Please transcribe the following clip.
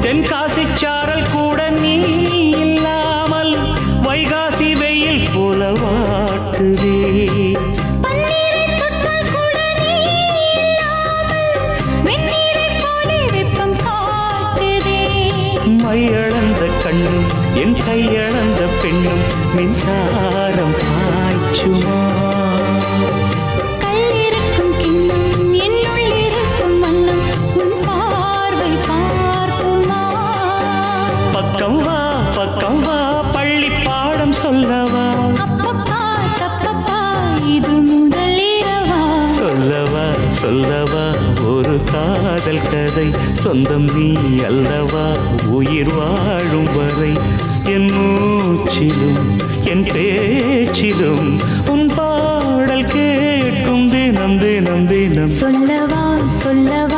தென்காசி சாரல் கூட நீ இல்லாமல் வைகாசி வெயில் போல வாட்டுதே. மையளந்த கண்ணும் என் கையளந்த பெண்ணும் மின்சாரம் பாய்ச்சுமா. பக்கம் வா பக்கம் வா பள்ளி பாடம் சொல்லவா. இது முதலிரவா. சொல்லவா சொல்லவா ஒரு காதல் கதை. சொந்தம் நீ அல்லவா உயிர் வாழும் வரை. என் மூச்சிலும் என் பேச்சிலும் உன் பாடல் கேட்கும் தினம் தினம் தினம். சொல்லவா சொல்லவா